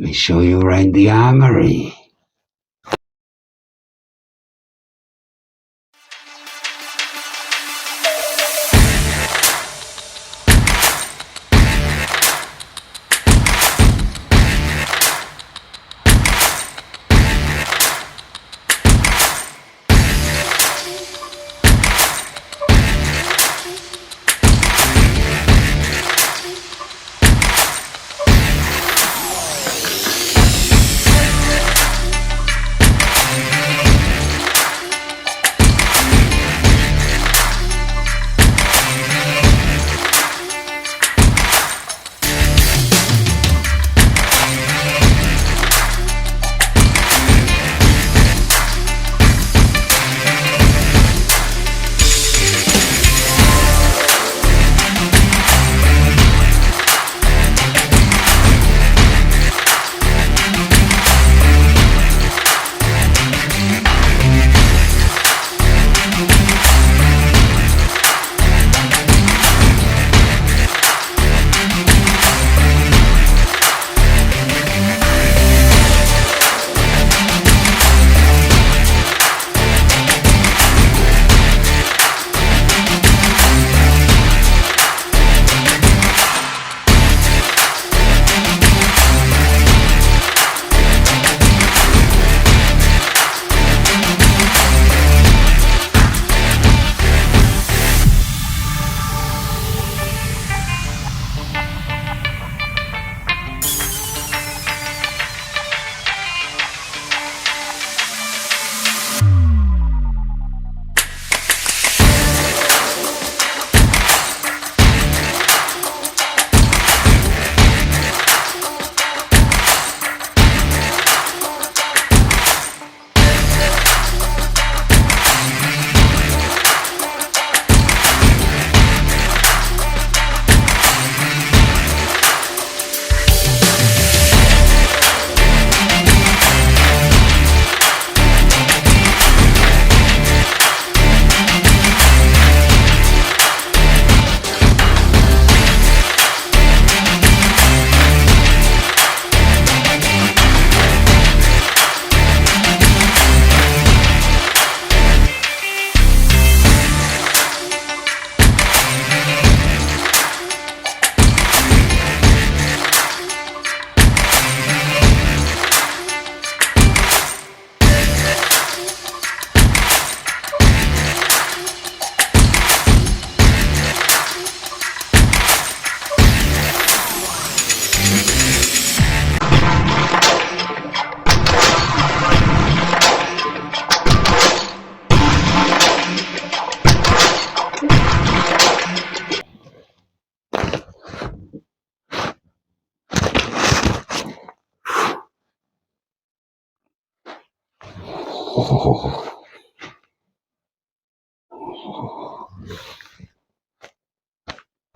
me show you around the armory.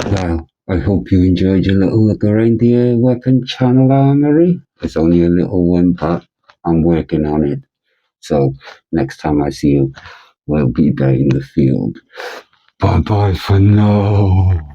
Well, I hope you enjoyed your little look around the weapon channel armory. It's only a little one, but I'm working on it. So next time I see you, we'll be there in the field. Bye bye for now.